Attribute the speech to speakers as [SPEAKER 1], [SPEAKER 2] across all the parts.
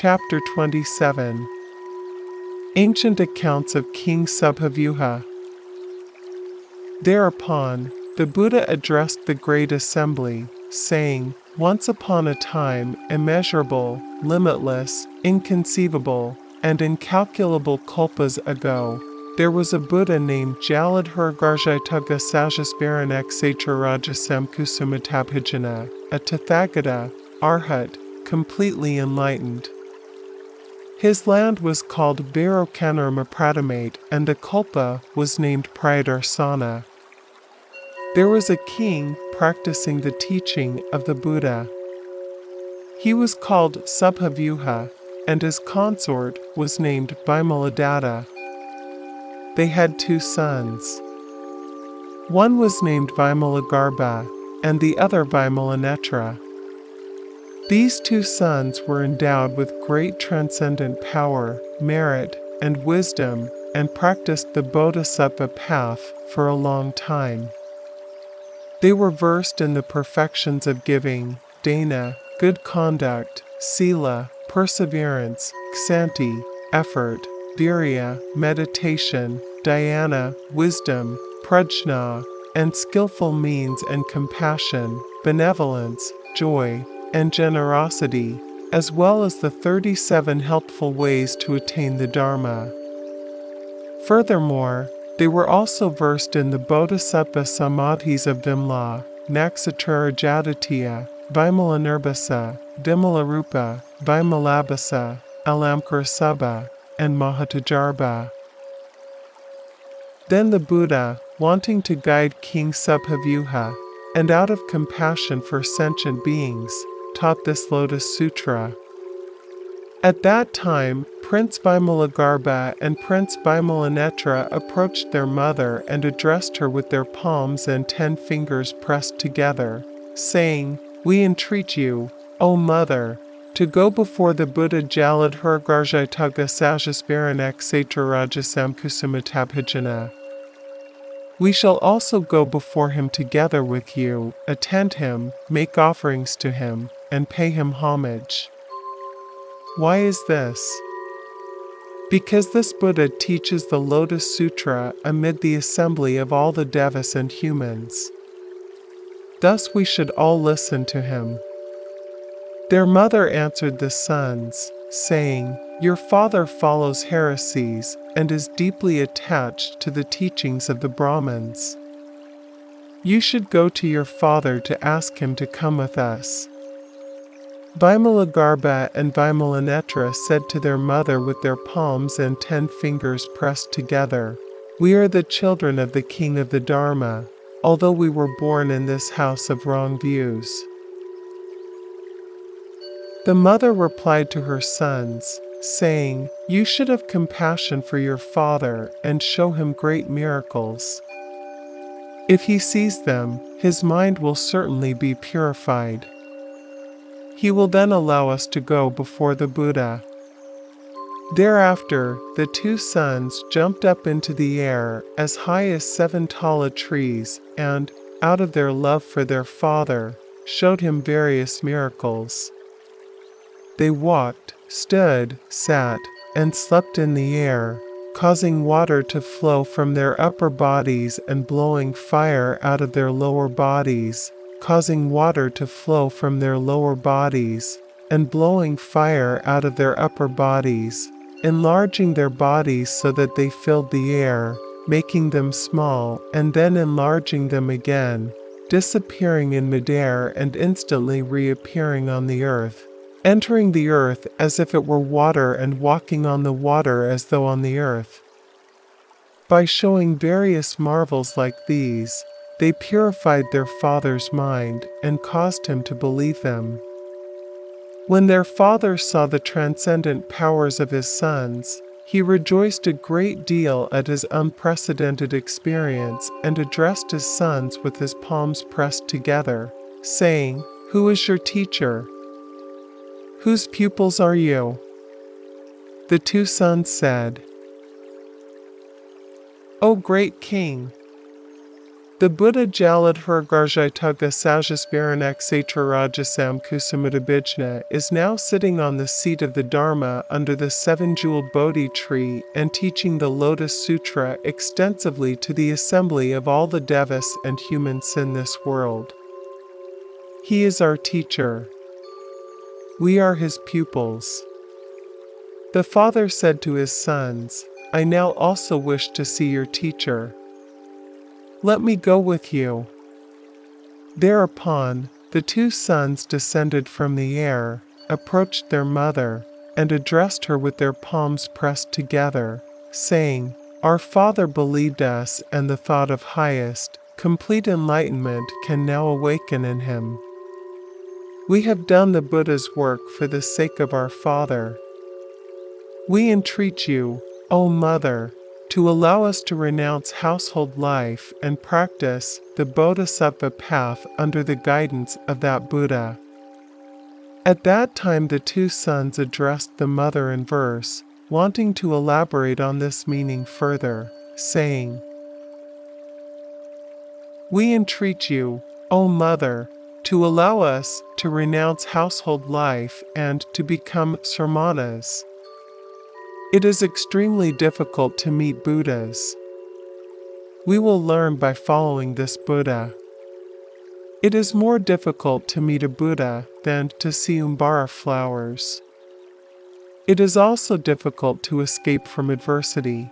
[SPEAKER 1] Chapter 27. Ancient Accounts of King Subhavyuha. Thereupon, the Buddha addressed the great assembly, saying, "Once upon a time, immeasurable, limitless, inconceivable, and incalculable kalpas ago, there was a Buddha named Jaladhurgarjituga Sajasvaranak Satrarajasam Kusumatabhijana, a Tathagata, Arhat, completely enlightened. His land was called Vairocanaramapradamate, and the kalpa was named Prayadarsana. There was a king practicing the teaching of the Buddha. He was called Subhavyuha, and his consort was named Vimaladatta. They had 2 sons. One was named Vimalagarbha, and the other Vimalanetra. These 2 sons were endowed with great transcendent power, merit, and wisdom, and practiced the Bodhisattva path for a long time. They were versed in the perfections of giving, dana, good conduct, sila, perseverance, ksanti, effort, virya, meditation, dhyana, wisdom, prajna, and skillful means and compassion, benevolence, joy, and generosity, as well as the 37 helpful ways to attain the Dharma. Furthermore, they were also versed in the Bodhisattva samadhis of Vimla, Naksatrarajaditya, Vimalanirbhasa, Vimalarupa, Vimalabhasa, Alamkarasabha, and Mahatajarba. Then the Buddha, wanting to guide King Subhavyuha, and out of compassion for sentient beings, taught this Lotus Sutra. At that time, Prince Vimalagarbha and Prince Vimalanetra approached their mother and addressed her with their palms and 10 fingers pressed together, saying, "We entreat you, O Mother, to go before the Buddha Jaladhurgarjituga Sajasvaranak Satrarajasam Kusumatabhijana. We shall also go before him together with you, attend him, make offerings to him, and pay him homage." Why is this? Because this Buddha teaches the Lotus Sutra amid the assembly of all the devas and humans. Thus we should all listen to him. Their mother answered the sons, saying, "Your father follows heresies and is deeply attached to the teachings of the Brahmins. You should go to your father to ask him to come with us." Vimalagarbha and Vimalanetra said to their mother with their palms and 10 fingers pressed together, "We are the children of the king of the Dharma, although we were born in this house of wrong views." The mother replied to her sons, saying, "You should have compassion for your father and show him great miracles. If he sees them, his mind will certainly be purified. He will then allow us to go before the Buddha." Thereafter, the 2 sons jumped up into the air as high as 7 talla trees and, out of their love for their father, showed him various miracles. They walked, stood, sat, and slept in the air, causing water to flow from their upper bodies and blowing fire out of their lower bodies, causing water to flow from their lower bodies, and blowing fire out of their upper bodies, enlarging their bodies so that they filled the air, making them small, and then enlarging them again, disappearing in midair and instantly reappearing on the earth, entering the earth as if it were water and walking on the water as though on the earth. By showing various marvels like these, they purified their father's mind and caused him to believe them. When their father saw the transcendent powers of his sons, he rejoiced a great deal at his unprecedented experience and addressed his sons with his palms pressed together, saying, "Who is your teacher? Whose pupils are you?" The 2 sons said, "O great king, The Buddha Jaladhurgarjaituga Sajasvaranak Satrarajasam Kusumadabijna is now sitting on the seat of the Dharma under the seven-jeweled Bodhi tree and teaching the Lotus Sutra extensively to the assembly of all the devas and humans in this world. He is our teacher. We are his pupils. The father said to his sons, "I now also wish to see your teacher. Let me go with you." Thereupon, the two sons descended from the air, approached their mother, and addressed her with their palms pressed together, saying, "Our father believed us, and the thought of highest, complete enlightenment can now awaken in him. We have done the Buddha's work for the sake of our father. We entreat you, O Mother, to allow us to renounce household life and practice the Bodhisattva path under the guidance of that Buddha." At that time the two sons addressed the mother in verse, wanting to elaborate on this meaning further, saying, "We entreat you, O Mother, to allow us to renounce household life and to become sramanas. It is extremely difficult to meet Buddhas. We will learn by following this Buddha. It is more difficult to meet a Buddha than to see umbara flowers. It is also difficult to escape from adversity.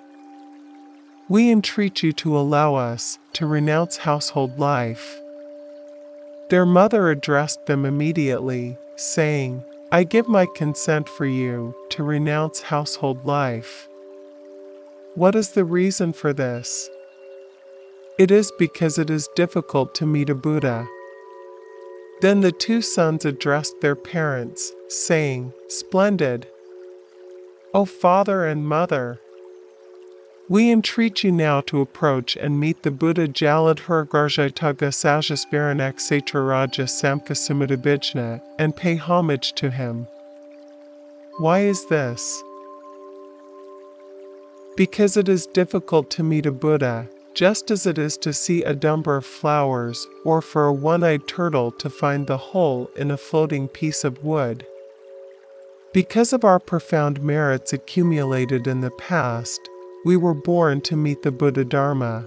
[SPEAKER 1] We entreat you to allow us to renounce household life." Their mother addressed them immediately, saying, "I give my consent for you to renounce household life." What is the reason for this? It is because it is difficult to meet a Buddha. Then the two sons addressed their parents, saying, "Splendid! O father and mother! We entreat you now to approach and meet the Buddha Jaladhurgarjaituga Sajasvaranak Satraraja Samkasumadabijna and pay homage to him." Why is this? Because it is difficult to meet a Buddha, just as it is to see a number of flowers or for a one-eyed turtle to find the hole in a floating piece of wood. Because of our profound merits accumulated in the past, we were born to meet the Buddha Dharma.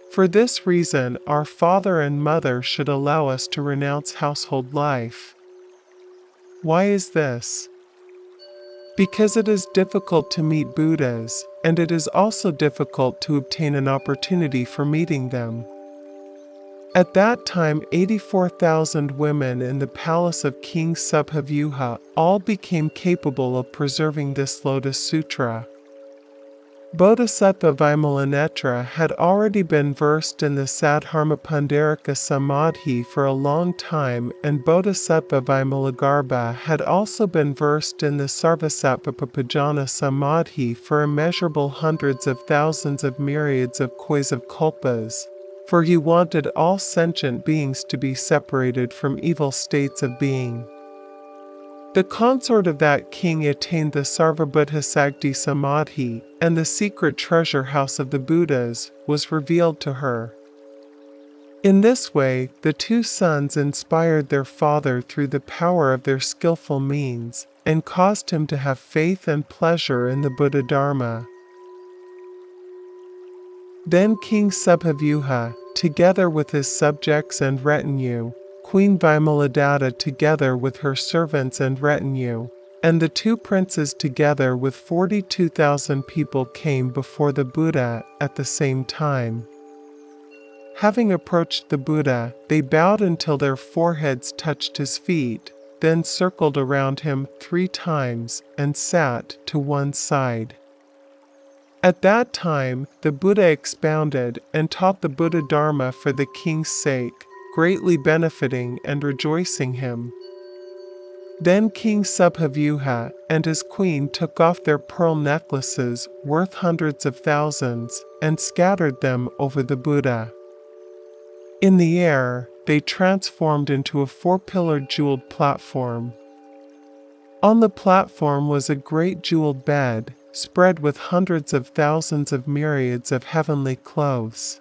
[SPEAKER 1] For this reason, our father and mother should allow us to renounce household life. Why is this? Because it is difficult to meet Buddhas, and it is also difficult to obtain an opportunity for meeting them. At that time 84,000 women in the palace of King Subhavyuha all became capable of preserving this Lotus Sutra. Bodhisattva Vimalanetra had already been versed in the Sadharma Pundarika Samadhi for a long time, and Bodhisattva Vimalagarbha had also been versed in the Sarvasattva Papajana Samadhi for immeasurable hundreds of thousands of myriads of kois of kalpas, for he wanted all sentient beings to be separated from evil states of being. The consort of that king attained the Sarvabhutasakti Samadhi, and the secret treasure house of the Buddhas was revealed to her. In this way, the two sons inspired their father through the power of their skillful means, and caused him to have faith and pleasure in the Buddha Dharma. Then King Subhavyuha, together with his subjects and retinue, Queen Vimaladatta together with her servants and retinue, and the two princes together with 42,000 people came before the Buddha at the same time. Having approached the Buddha, they bowed until their foreheads touched his feet, then circled around him 3 times and sat to one side. At that time, the Buddha expounded and taught the Buddha Dharma for the king's sake, greatly benefiting and rejoicing him. Then King Subhavyuha and his queen took off their pearl necklaces worth hundreds of thousands and scattered them over the Buddha. In the air, they transformed into a 4-pillared jeweled platform. On the platform was a great jeweled bed, spread with hundreds of thousands of myriads of heavenly clothes.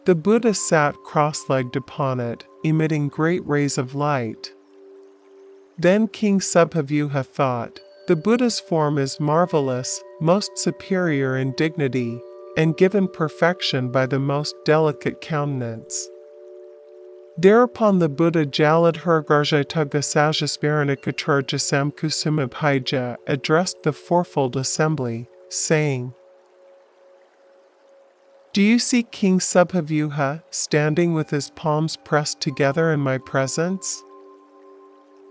[SPEAKER 1] The Buddha sat cross-legged upon it, emitting great rays of light. Then King Subhavyuha thought, "The Buddha's form is marvelous, most superior in dignity, and given perfection by the most delicate countenance." Thereupon the Buddha Jaladhargarjatagasajasmaranikacharjasamkusumabhaija addressed the fourfold assembly, saying, "Do you see King Subhavyuha standing with his palms pressed together in my presence?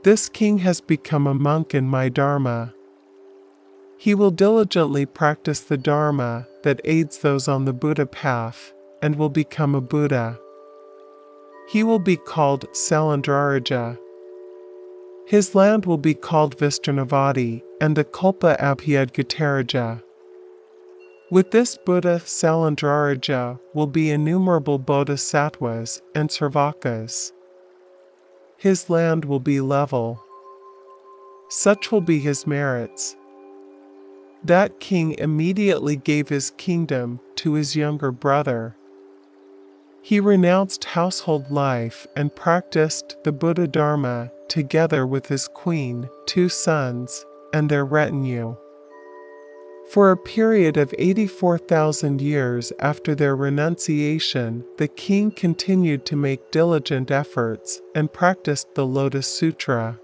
[SPEAKER 1] This king has become a monk in my Dharma. He will diligently practice the Dharma that aids those on the Buddha path, and will become a Buddha. He will be called Salandraraja. His land will be called Vistarnavati, and the Kalpa Abhyadgataraja. With this Buddha Salandraraja will be innumerable bodhisattvas and sarvakas. His land will be level. Such will be his merits." That king immediately gave his kingdom to his younger brother. He renounced household life and practiced the Buddha Dharma together with his queen, 2 sons, and their retinue. For a period of 84,000 years after their renunciation, the king continued to make diligent efforts and practiced the Lotus Sutra.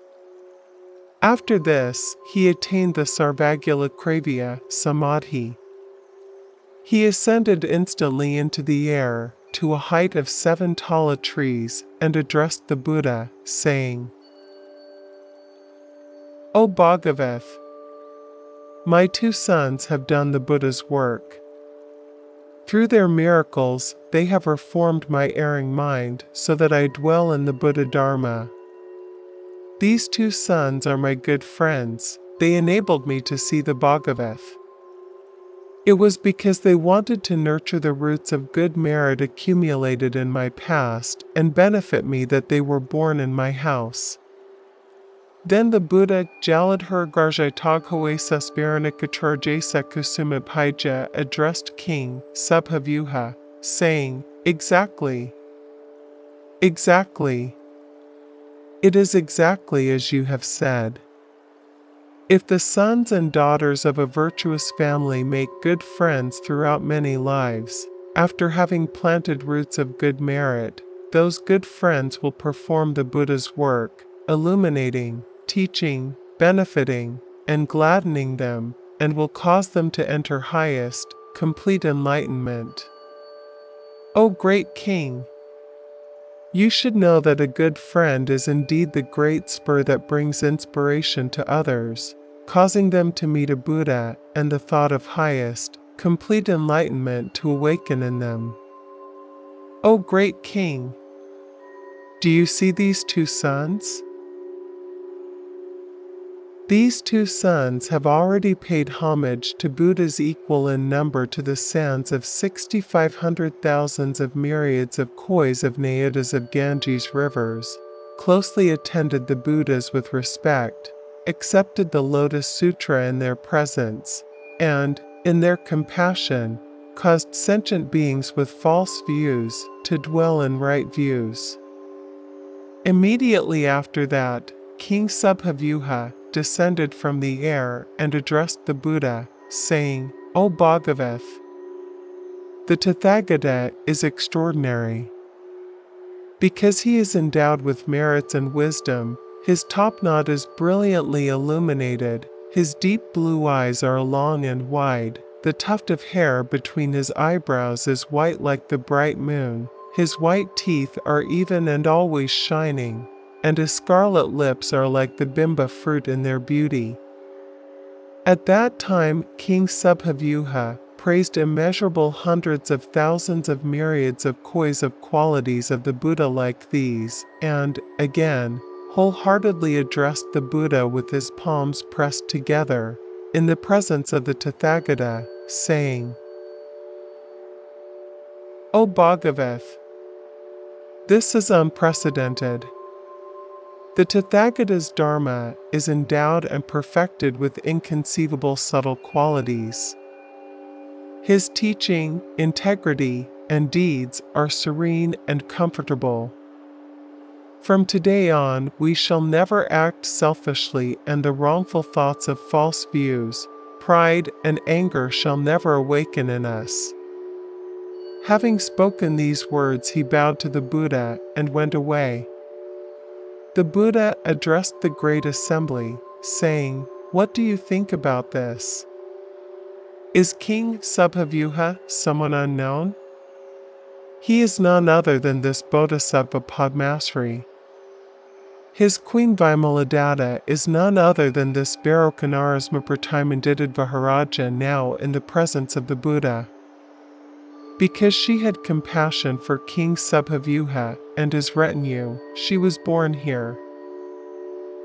[SPEAKER 1] After this, he attained the Sarvagulakravya Samadhi. He ascended instantly into the air to a height of 7 tala trees and addressed the Buddha, saying, "O Bhagavath, my 2 sons have done the Buddha's work. Through their miracles, they have reformed my erring mind so that I dwell in the Buddha Dharma. These 2 sons are my good friends. They enabled me to see the Bhagavath. It was because they wanted to nurture the roots of good merit accumulated in my past and benefit me that they were born in my house." Then the Buddha Jaladhargarjataghawesasmaranikacharjasakusumabhaija addressed King Subhavyuha, saying, "Exactly. Exactly. It is exactly as you have said. If the sons and daughters of a virtuous family make good friends throughout many lives, after having planted roots of good merit, those good friends will perform the Buddha's work, illuminating, teaching, benefiting, and gladdening them, and will cause them to enter highest, complete enlightenment. O great king! You should know that a good friend is indeed the great spur that brings inspiration to others, causing them to meet a Buddha and the thought of highest, complete enlightenment to awaken in them. O great king! Do you see these 2 sons? These 2 sons have already paid homage to Buddhas equal in number to the sands of 6,500 thousands of myriads of kois of Nayadas of Ganges rivers, closely attended the Buddhas with respect, accepted the Lotus Sutra in their presence, and, in their compassion, caused sentient beings with false views to dwell in right views. Immediately after that, King Subhavyuha descended from the air and addressed the Buddha, saying, "O Bhagavath, the Tathagata is extraordinary. Because he is endowed with merits and wisdom, his top knot is brilliantly illuminated, his deep blue eyes are long and wide, the tuft of hair between his eyebrows is white like the bright moon, his white teeth are even and always shining, and his scarlet lips are like the bimba fruit in their beauty." At that time, King Subhavyuha praised immeasurable hundreds of thousands of myriads of kois of qualities of the Buddha like these, and, again, wholeheartedly addressed the Buddha with his palms pressed together, in the presence of the Tathagata, saying, "O Bhagavath, this is unprecedented. The Tathagata's Dharma is endowed and perfected with inconceivable subtle qualities. His teaching, integrity, and deeds are serene and comfortable. From today on, we shall never act selfishly, and the wrongful thoughts of false views, pride, and anger shall never awaken in us." Having spoken these words, he bowed to the Buddha and went away. The Buddha addressed the great assembly, saying, "What do you think about this? Is King Subhavyuha someone unknown? He is none other than this Bodhisattva Padmasri. His queen Vimaladatta is none other than this Barokanarasma Pratimanditad Viharaja now in the presence of the Buddha. Because she had compassion for King Subhavyuha and his retinue, she was born here.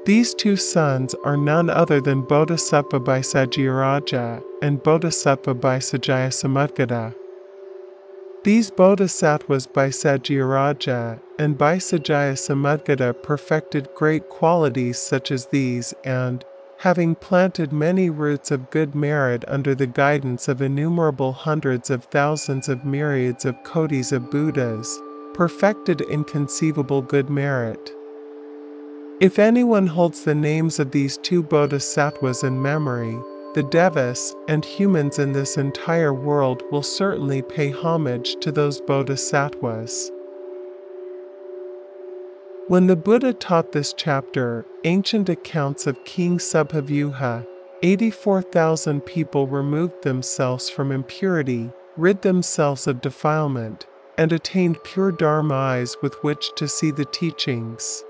[SPEAKER 1] These two sons are none other than Bodhisattva Bhaisajiyaraja and Bodhisattva Bhaisajaya Samudgata. These Bodhisattvas Bhaisajiyaraja and Bhaisajaya Samudgata perfected great qualities such as these, and, having planted many roots of good merit under the guidance of innumerable hundreds of thousands of myriads of kotis of Buddhas, perfected inconceivable good merit. If anyone holds the names of these two Bodhisattvas in memory, the devas and humans in this entire world will certainly pay homage to those Bodhisattvas. When the Buddha taught this chapter, ancient accounts of King Subhavyuha, 84,000 people removed themselves from impurity, rid themselves of defilement, and attained pure Dharma eyes with which to see the teachings.